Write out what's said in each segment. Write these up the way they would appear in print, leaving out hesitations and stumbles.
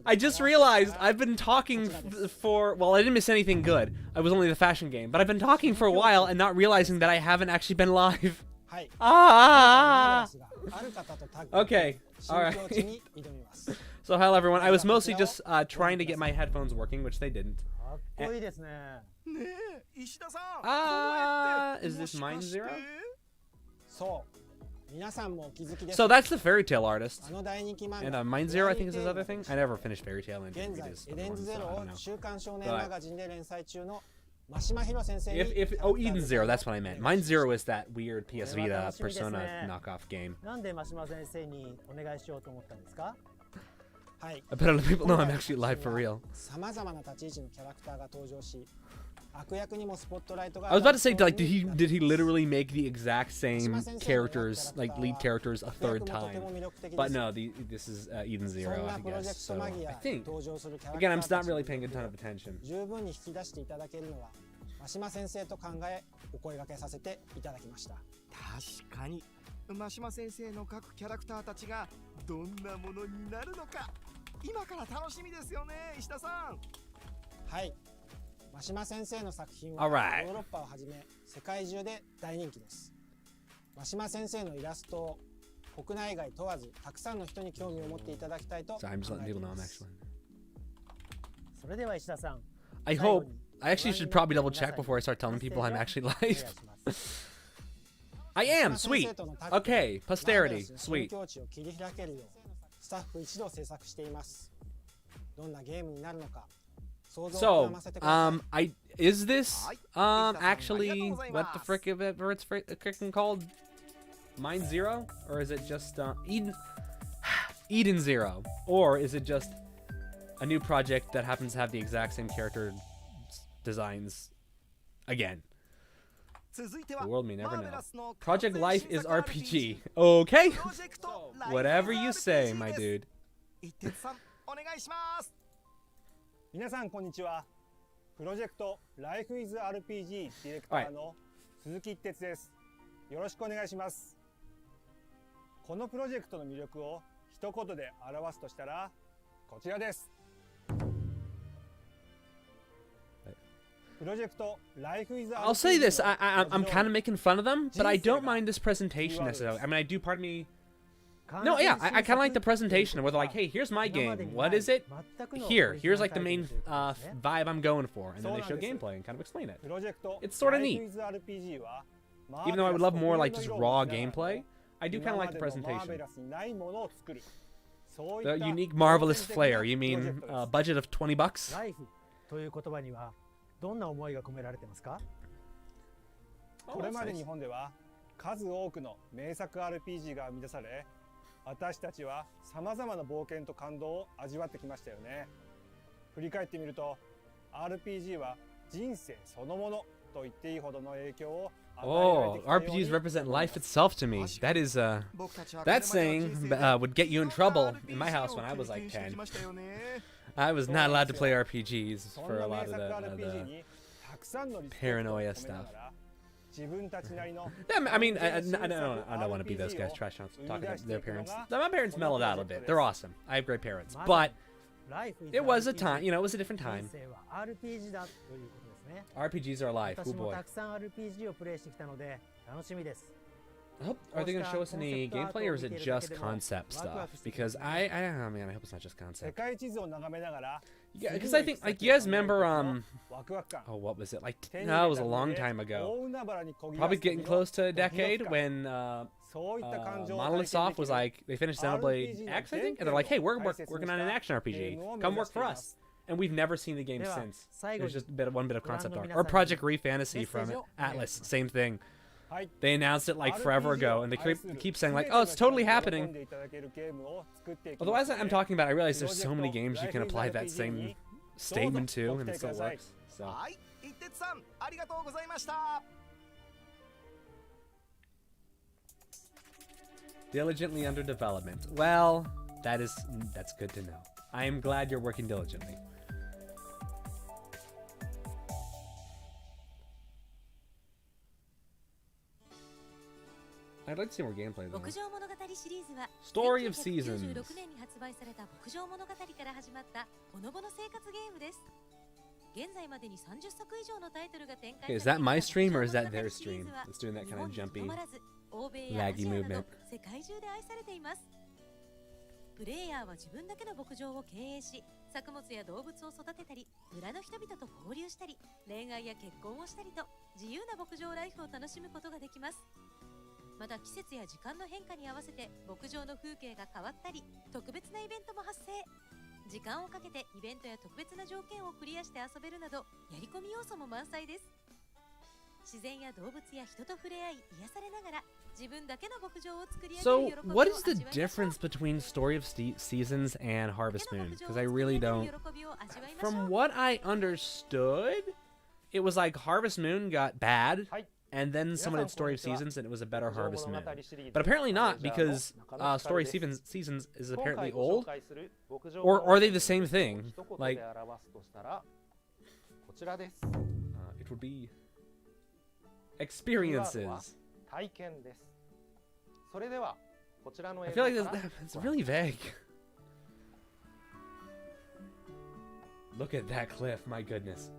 I just realized I've been talking for, well, I didn't miss anything good. I was only the fashion game, but I've been talking for a while and not realizing that I haven't actually been live. Ah! Okay, alright. So hello everyone, I was mostly just trying to get my headphones working, which they didn't. Is this Mine Zero? So that's the Fairy Tail artist. And Mine Zero, I think, is his other thing. I never finished Fairy Tail and read his other ones, so I don't know. Oh, Eden Zero, that's what I meant. Mine Zero is that weird PS Vita Persona knockoff game. I bet other people know I'm actually live for real. I was about to say, like, did he literally make the exact same characters, like lead characters, a third time? But no, this is Eden Zero, I guess. So I think, again, I'm not really paying a ton of attention. 真島先生の各キャラクターたちがどんなものになるのか今から楽しみですよね石田さん。はい。真島先生の作品はヨーロッパをはじめ世界中で大人気です。真島先生のイラストを国内外問わずたくさんの人に興味を持っていただきたいと考えています。それでは石田さん。I hope. I actually should probably double check before I start telling people I'm actually live. I am, sweet. Okay, posterity, sweet. So, is this, actually, what the frick ever it's frickin' called? Mine Zero? Or is it just, Eden Zero? Or is it just a new project that happens to have the exact same character designs again? The world may never know. Project Life is RPG. Okay. Whatever you say, my dude. 皆さんこんにちは。プロジェクト Life is RPG ディレクターの鈴木一哲です。よろしくお願いします。このプロジェクトの魅力を一言で表すとしたらこちらです。 I'll say this, I'm kind of making fun of them, but I don't mind this presentation necessarily. I mean, I do, pardon me. No, yeah, I kind of like the presentation where they're like, hey, here's my game. What is it? Here's like the main vibe I'm going for. And then they show gameplay and kind of explain it. It's sort of neat. Even though I would love more like just raw gameplay, I do kind of like the presentation. The unique, marvelous flair. You mean budget of $20? どんな思いが込められてますか？これまで日本では数多くの名作 RPG が生み出され、私たちは様々な冒険と感動を味わってきましたよね。振り返ってみると、RPG は人生そのものと言っていいほどの影響を与えられてきたように。 RPGs represent life itself to me. That is, that saying would get you in trouble in my house when I was like 10. I was not allowed to play RPGs for a lot of the paranoia stuff. I mean, I don't want to be those guys trash talking about their parents. My parents mellowed out a bit. They're awesome. I have great parents. But it was a time, you know, it was a different time. RPGs are life. Oh boy. Are they going to show us any gameplay, or is it just concept stuff? Because I mean, I hope it's not just concept. Yeah, because I think, like, you guys remember, oh, what was it? Like, no, it was a long time ago. Probably getting close to a decade when Monolith Soft was like, they finished Xenoblade X, I think? And they're like, hey, we're working on an action RPG. Come work for us. And we've never seen the game since. It was just one bit of concept art. Or Project Re Fantasy from Atlas, same thing. They announced it like forever ago, and they keep saying like, oh, it's totally happening. Although as I'm talking about, I realize there's so many games you can apply that same statement to, and it still works. So. Diligently under development. Well, that's good to know. I am glad you're working diligently. I'd like to see more gameplay though. 牧場物語シリーズは Story of Seasons. 1996年に発売された牧場物語から始まったほのぼの生活ゲームです。現在までに30作以上のタイトルが展開 Okay, され is that ている my stream or 牧 is 場 that 物語 their シリー stream? ズは It's doing that 日 kind 本 of に jumpy. とどまらず欧米やア laggy ジアな movement. ど世界中で愛されています。プレイヤーは自分だけの牧場を経営し、作物や動物を育てたり、村の人々と交流したり、恋愛や結婚をしたりと自由な牧場ライフを楽しむことができます。また季節や時間の変化に合わせて牧場の風景が変わったり、特別なイベントも発生。時間をかけてイベントや特別な条件をクリアして遊べるなど、やり込み要素も満載です。自然や動物や人と触れ合い、癒されながら自分だけの牧場を作り上げ So, る喜びを what 味 is わ the いましょう。 difference between Story of Seasons and Harvest Moon? Because I really don't. 喜びを味わいましょう。 From what I understood, it was like Harvest Moon got bad, はい。 and then someone did Story of 皆さん、 Seasons, and it was a better 牧場 Harvest 物 Moon. 語シリーズ But apparently not, マネージャーの because 中野 Story 光です。 Seasons is 今 apparently 回ご old. 紹介する牧場 Or 物語 are they the same thing? 一言 Like, で表すとしたらこちらです。 it would be キーワードは experiences. 体験です。それではこちらの I 映 feel 像 like から it's really vague. Look at that cliff, my goodness.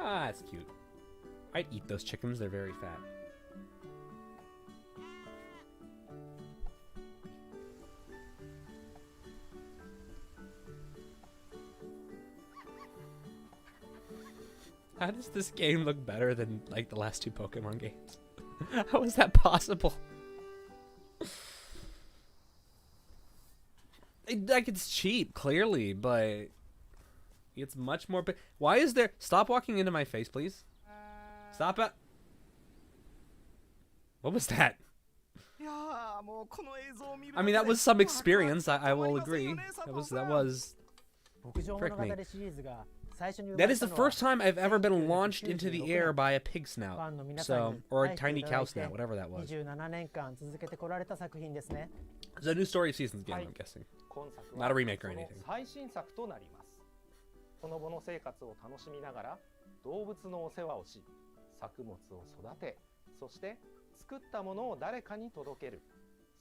Ah, it's cute. I'd eat those chickens, they're very fat. How does this game look better than like the last two Pokemon games? How is that possible? Like it's cheap, clearly, but it's much more. Why is there? Stop walking into my face, please. Stop it. What was that? I mean, that was some experience. I will agree. That was. Prick me. That is the first time I've ever been launched into the air by a pig snout. So, or a tiny cow snout, whatever that was. It's a new Story of Seasons game, I'm guessing. 今作 Not は a remake or その anything. 最新作となります。ほのぼの生活を楽しみながら動物のお世話をし、作物を育て、そして作ったものを誰かに届ける、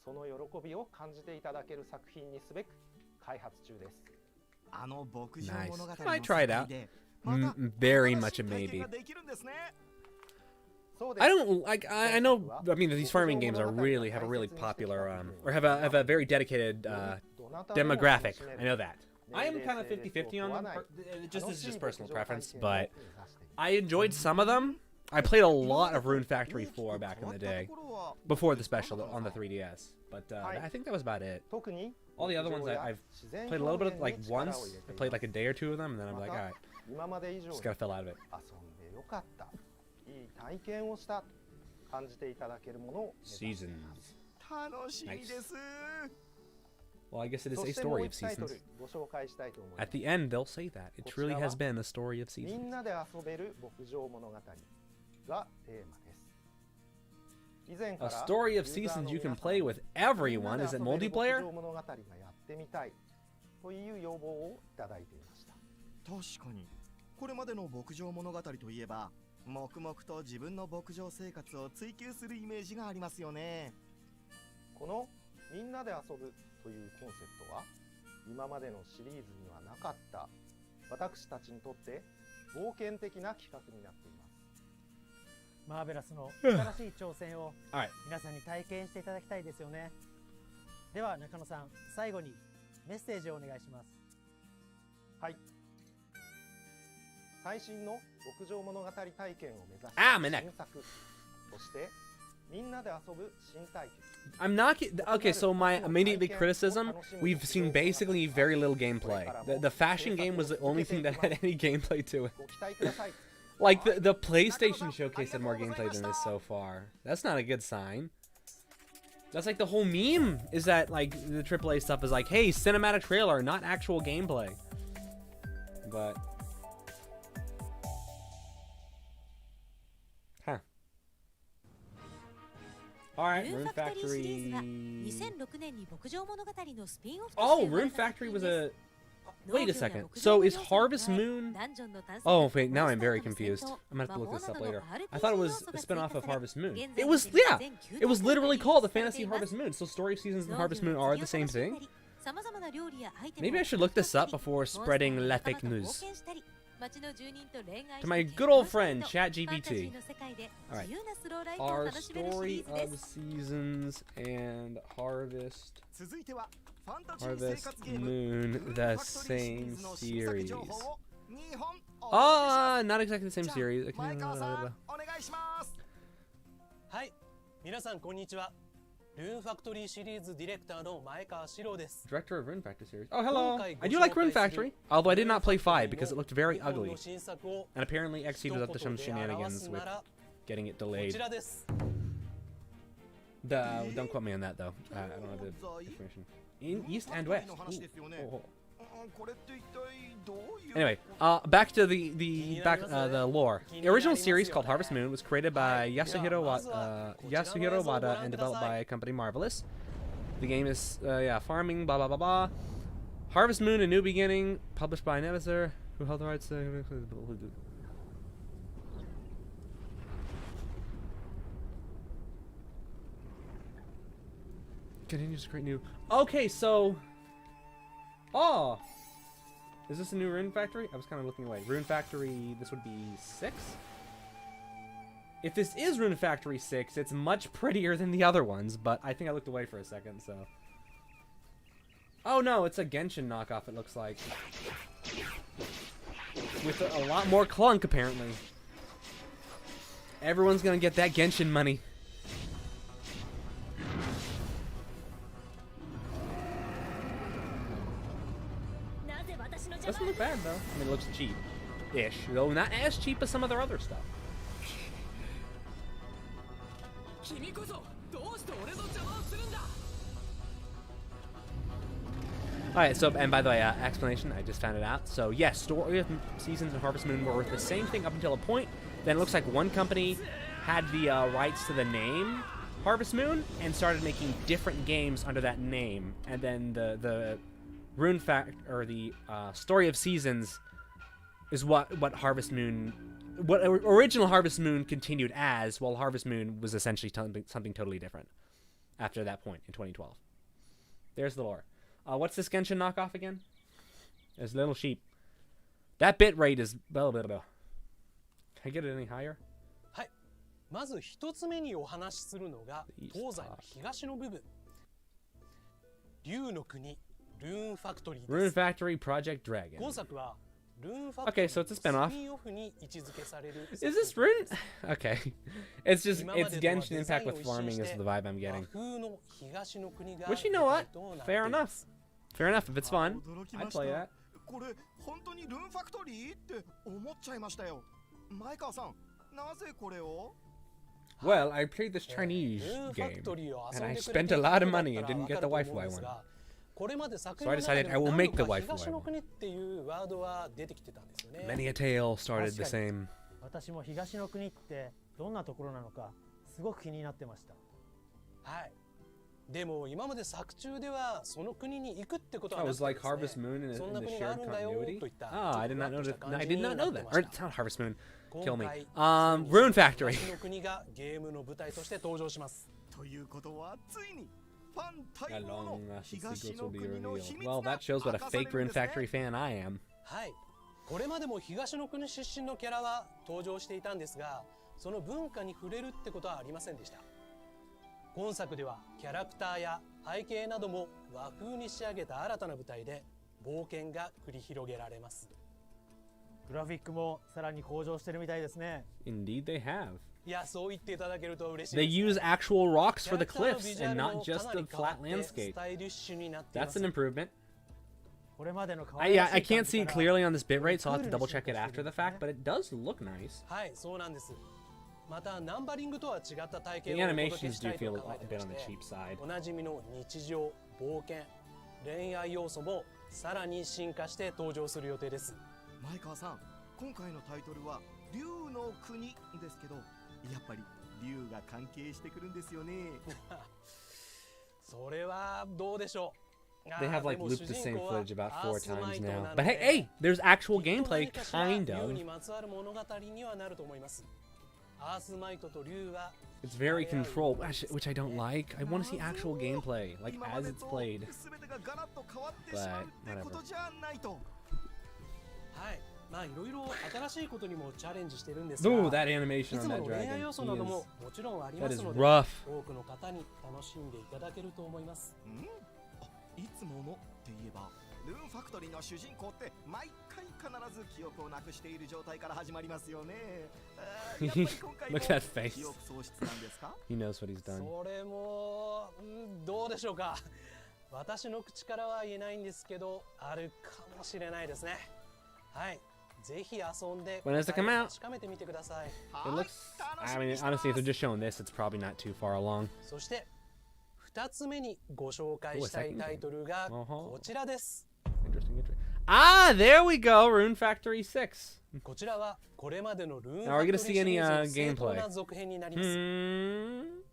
その喜びを感じていただける作品にすべく開発中です。 Nice. I try it out. Very much a maybe. I don't like. I know. I mean, these farming games are really have a really popular or have a very dedicated demographic. I know that. I am kind of 50-50 on them. This is just personal preference, but I enjoyed some of them. I played a lot of Rune Factory 4 back in the day, before the special on the 3DS. But I think that was about it. All the other ones I've played a little bit of, like once. I played like a day or two of them, and then I'm like, all right, just gotta fill out of it. いい体験をした感じていただけるものを Seasons. Nice. Well, I guess it is a story of seasons. ご紹介したいと思います。 At the end, they'll say that. It truly has been a story of み seasons. んなで遊べる牧場物語がテーマです。以前か A ら story of seasons you can play with everyone. Is it みんなで遊べる multiplayer? 牧場物語がやってみたいという要望をいただいていました。確かにこれまでの牧場物語といえば黙々と自分の牧場生活を追求するイメージがありますよね。このみんなで遊ぶというコンセプトは今までのシリーズにはなかった私たちにとって冒険的な企画になっています。マーベラスの新しい挑戦を Alright. 皆さんに体験していただきたいですよね。では中野さん、最後にメッセージをお願いします。はい。最新の牧場物語体験を目指し Ah, た my neck. 新作、そしてみんなで遊ぶ新体験。 I'm not. Okay, so my immediate criticism: we've seen basically very little gameplay. The fashion game was the only thing that had any gameplay to it. ご期待ください。 Like the PlayStation showcase had more gameplay than this so far. That's not a good sign. That's like the whole meme is that like the AAA stuff is like, hey, cinematic trailer, not actual gameplay. But huh. Alright, ルーン Rune ファクトリーシリーズは Factory. 2006年に牧場物語のスピンオフとして Oh, 生まれ Rune た作 Factory 品 was です a. Wait a second. So is Harvest Moon? ダンジョンの探索 Oh, wait, now I'm モンスター very との戦 confused. 闘 I'm gonna have to look this up 魔法などの later. RPG I thought it was 要素 a が spin off of 追加され Harvest Moon. 現 It 在 was, で yeah! 全9 It was 大会 literally で called the リリースさ Fantasy れています Harvest Moon. So Story of Seasons and 農 Harvest 業 Moon の are 釣 the りを same 楽しんだ thing. り様々な料理やアイテム Maybe I を should look this up 獲得 before したり spreading モンスター Lephic の仲間と news. 冒険したり町の住人と恋愛 To my して good old 結婚 friend, したりとファンタジ ChatGPT. ーの世界で Alright. 自由なスローライフを Are 楽しめるシリ Story ーズで of す Seasons and Harvest 続いてはファンタジー生 Harvest 活ゲーム Moon the same の新作 series? 情報を2本お届けします Not exactly the same じゃあ series. Okay, 前川さんお願いします。はい、皆さんこんにちは。ルーンファクトリーシリーズディレクターの前川史郎です。 Director of Rune Factory series. Oh, hello. I do like Rune Factory, although I did not play 5 because it looked very ugly. And apparently Xseed was up to some shenanigans with getting it こ delayed. ちらです。 Don't quote me on that though. I don't have the information. In East and West. Ooh. Oh, oh. これって一体どういう Anyway, back to the lore. The original series called Harvest Moon was created by Yasuhiro Wada and developed by company Marvelous. The game is farming, blah blah blah blah. Harvest Moon: A New Beginning, published by Nevisor, who held the rights to. Continues to create new. Okay, so. Oh! Is this a new Rune Factory? I was kind of looking away. Rune Factory, this would be 6? If this is Rune Factory 6, it's much prettier than the other ones, but I think I looked away for a second, so... Oh no, it's a Genshin knockoff, it looks like. With a lot more clunk, apparently. Everyone's gonna get that Genshin money. Doesn't look bad though. I mean, it looks cheap-ish, though not as cheap as some of their other stuff. Alright, so, and by the way, explanation, I just found it out. So, yes, Story of Seasons and Harvest Moon were the same thing up until a point. Then it looks like one company had the rights to the name Harvest Moon and started making different games under that name. And then the Rune or the Story of Seasons is what Harvest Moon, what original Harvest Moon continued as, while Harvest Moon was essentially something totally different after that point in 2012. There's the lore. What's this Genshin knockoff again? There's little sheep. That bit rate is blah, blah, blah. Can I get it any higher? はい。まず一つ目にお話しするのが東西の東の部分。竜の国。Rune Factory. Rune Factory Project Dragon. 今作は Rune Factory Okay, so it's a spin-off. スピンオフに位置づけされる Is this Rune? Okay. It's just, it's Genshin Impact with farming is the vibe I'm getting. 和風の東の国が Which, you know what? 舞台となってい Fair ます enough. Fair enough. If it's fun, 驚き I'd ました play that. これ本当にルーンファクトリーって思っちゃいましたよ。前川さん、なぜこれを Well, I played this Chinese game, and I spent a lot of money and didn't get the waifu I wanted. これまで作 So I 品の中 decided で I will も make 何 the 度か waifu I 東の want. 国っていうワードは出てきてたんですよね。 Many a tale started the same. 私も東の国ってどんなところなのかすごく気になってました。はい。でも今まで作中ではその国に行くってことは Oh, な it く was て like ですね。 Harvest Moon in そん the な国があ shared るんだよ continuity. といった Ah, I did not know that. I did not know that. Or it's not Harvest Moon. Kill me. 今回 Rune Factory. 東の国がゲームの舞台として登場します。ということはついにファン待 A 望の long 東 secrets の will be 国の秘 revealed. 密 Well, が that shows what a 明かされ fake るん Rune ですね。 Factory fan I am. はい。これまでも東の国出身のキャラは登場していたんですが、その文化に触れるってことはありませんでした。今作ではキャラクターや背景なども和風に仕上げた新たな舞台で冒険が繰り広げられます。グラフィックもさらに向上してるみたいですね。 Indeed, they have. いや、そう言っていただけると嬉しい They です。 use actual rocks キ for ャ the ラクターの cliffs ビジュア and ル not も just かな the り変わ flat って landscape. スタイリッシュになっていま That's す。 an improvement. これまでの可 I 愛らしい can't 感じ see から clearly on this bitrate, so I'll have to double check it after the fact, but it does look nice. はい、そうなんです。またナンバリングとは違った体 The 験をお届け animations した do いと feel 考 a えて bit ま on the して、 cheap side. おなじみの日常、冒険、恋愛要素もさらに進化して登場する予定です。前川さん、今回のタイトルは竜の国ですけど、やっぱり竜が関係してくるんですよね。それはどうでしょう。 They have like でも looped the 主人 same 公は footage about ア 4 ースマ times イトな now. の But hey, で hey, there's actual きっと gameplay, 何かしら kind 竜 of. にまつわる物語にはなると思います。アースマイトと竜が It's very controlled, which I don't like. I want to see actual gameplay, like as it's played. 全てがガラッと変わってしまうってことじゃないと。はい、まあいろいろ新しいことにもチャレンジしてるんですが、 Ooh, that い animation つ on も that の恋愛 dragon. 要素などももちろんあり That ます is ので、 rough. 多くの方に楽しんでいただけると思います。いつものって言えばルーンファクトリーの主人公って毎回必ず記憶をなくしている状態から始まりますよね。やっぱり今回も Look at that face. 記憶喪失なんですか？ He knows what he's done. それも、どうでしょうか。私の口からは言えないんですけど、あるかもしれないですね。はい、ぜひ遊んで When does it come out? 確かめてみてください。 It looks. I mean, honestly, if they're just showing this, it's probably not too far along. そして2つ目にご紹介したいタイトルがこちらです。 Interesting, interesting. Ah, there we go. Rune Factory 6. こちらはこれまでのルーンフ Now, are ァ we ク gonna トリ see ーシリ any ーズの正当 gameplay? な続編になります。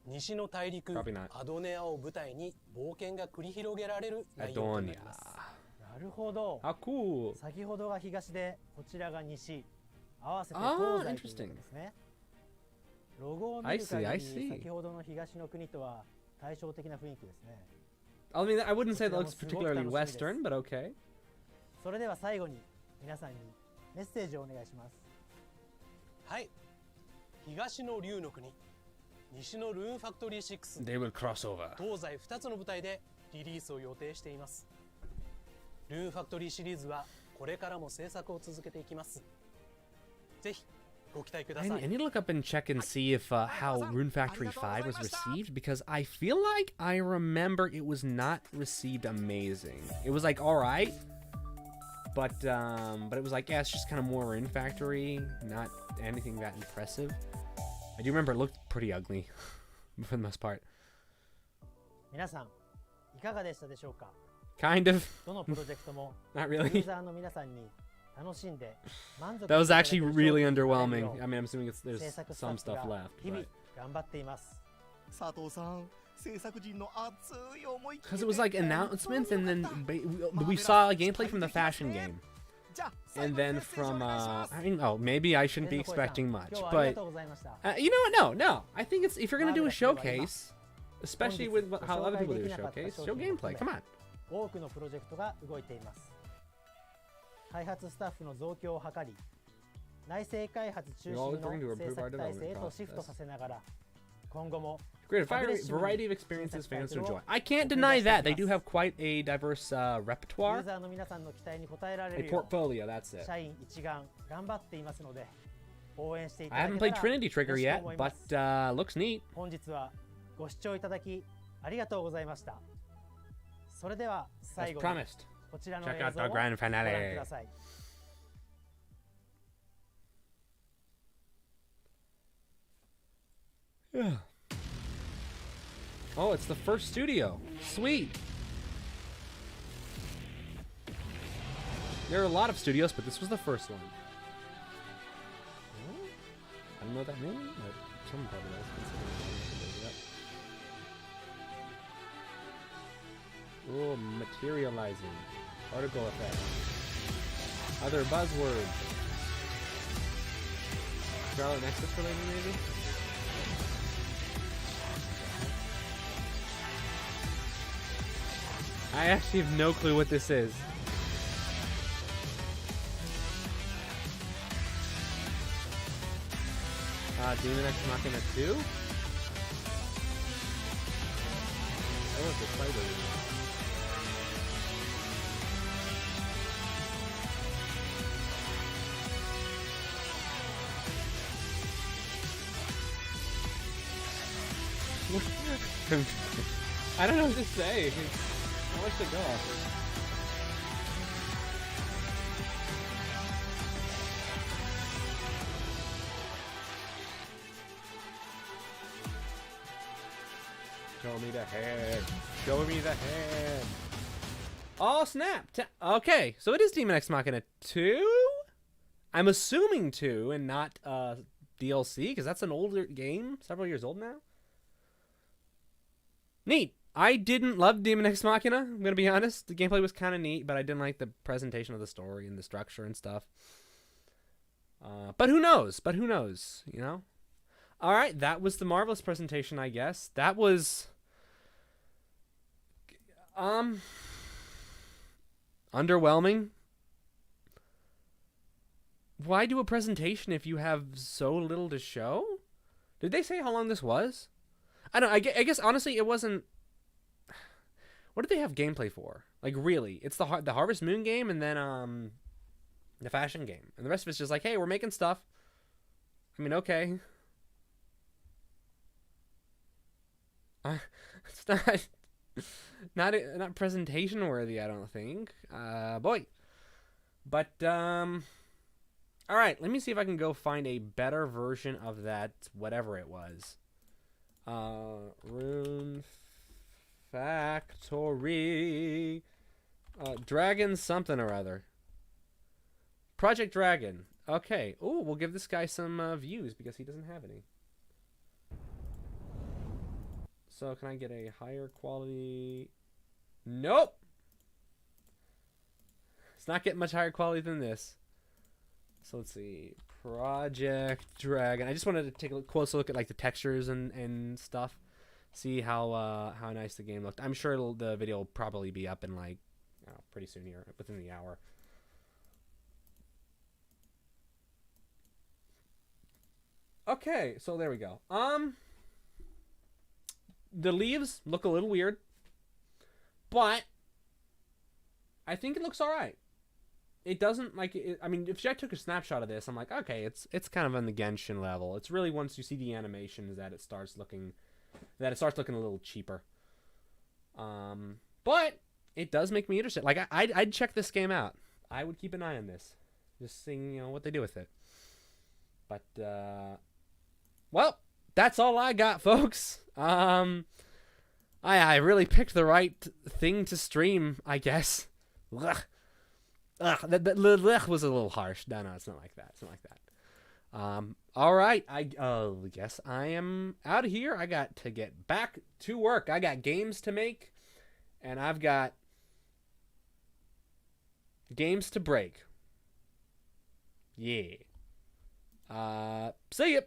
西の大陸 Probably not. アドネアを舞台に冒険が繰り広げられる内容となり Adonia. ます。なるほど。 How cool. 先ほどが東で、こちらが西。合わせて Ah, 東西ということですね。ロゴを見 I る see, I 限 see. り、先ほどの東の国とは対照的な雰囲気ですね。 I mean, I wouldn't say that looks particularly Western, but okay. それでは最後に皆さんにメッセージをお願いします。はい、東の竜の国、西のルーンファクトリー6、 They will cross over. 東西2つの舞台でリリースを予定しています。ルーンファクトリーシリーズはこれからも制作を続けていきます。ぜひご期待くだ I さ need, い。 I need to look up and check and see if how Rune Factory 5 was received, because I feel like I remember it was not received amazing. It was like alright, but it was like, yeah, it's just kind of more Rune Factory, not anything that impressive. I do remember it looked pretty ugly for the most part. 皆さん、いかがでしたでしょうか。 Kind of. どのプロジェクトも Not ユ really. ーザーの皆さんに楽しんで満足 That was actually really いただける商品 underwhelming. を I mean, I'm assuming 制 there's 作スタ some ッフ stuff が left. 日々 But... 頑張っています。佐藤さん、制作陣の熱い思い Because it was like announcements, and then we saw a gameplay from the fashion game. And then from, I mean, oh, maybe I shouldn't be expecting much, 今日はあり but がとうございました。 you know what? No. I think it's if you're gonna do a showcase, especially with how other people do a showcase, show gameplay. Come on. 多くのプロジェクトが動いています。開発スタッフの増強を図り、内製開発中心の制作体制へとシフトさせながら、今後も Great variety of experiences fans to enjoy. I can't deny that they do have quite a diverse ユ repertoire, ーザーの皆さんの期待に応えられ a るよう portfolio. That's it. 社員一丸頑張っていますので、応援していた I だ haven't け played たら Trinity Trigger 嬉しく yet, 思いま but す。 looks neat. 本日はご視聴いただきありがとうございました。それでは As 最後に promised. こちらの Check 映 out 像を the ご grand 覧く finale. ださい。Yeah. Oh, it's the first studio. Sweet. There are a lot of studios, but this was the first one. I don't know what that means, but someone probably knows. Oh, materializing. Particle effect. Other buzzwords. Scarlet Nexus related, maybe? I actually have no clue what this is. Demon X Machina 2? Oh, it's a spider. I don't know what to say. How much to go off? Show me the head. Show me the head. Oh, snap. Okay, so it is Demon X Machina 2? I'm assuming 2 and not DLC, because that's an older game, several years old now. Neat. I didn't love Demon Ex Machina, I'm going to be honest. The gameplay was kind of neat, but I didn't like the presentation of the story and the structure and stuff. But who knows? You know? All right, that was the Marvelous presentation, I guess. That was... underwhelming. Why do a presentation if you have so little to show? Did they say how long this was? I don't know. I guess honestly it wasn't... What did they have gameplay for? Like, really? It's the Harvest Moon game and then the fashion game. And the rest of it's just like, hey, we're making stuff. I mean, okay. It's not presentation worthy, I don't think. Boy. But all right, let me see if I can go find a better version of that whatever it was. Rune Factory. Dragon something or other. Project Dragon. Okay. Oh, we'll give this guy some views because he doesn't have any. So can I get a higher quality? Nope. It's not getting much higher quality than this. So let's see. Project Dragon. I just wanted to take a closer look at like the textures and stuff. See how nice the game looked. I'm sure the video will probably be up in like pretty soon here, within the hour. Okay, so there we go. The leaves look a little weird, but I think it looks all right. It doesn't like it, I mean, if I took a snapshot of this, I'm like, okay, it's kind of on the Genshin level. It's really once you see the animations that it starts looking a little cheaper. But it does make me interested. Like I'd check this game out. I would keep an eye on this, just seeing what they do with it. But well, that's all I got, folks. I really picked the right thing to stream, I guess. Ugh. That was a little harsh. No, it's not like that. It's not like that. All right. I guess I am out of here. I got to get back to work. I got games to make, and I've got games to break. Yeah. See ya.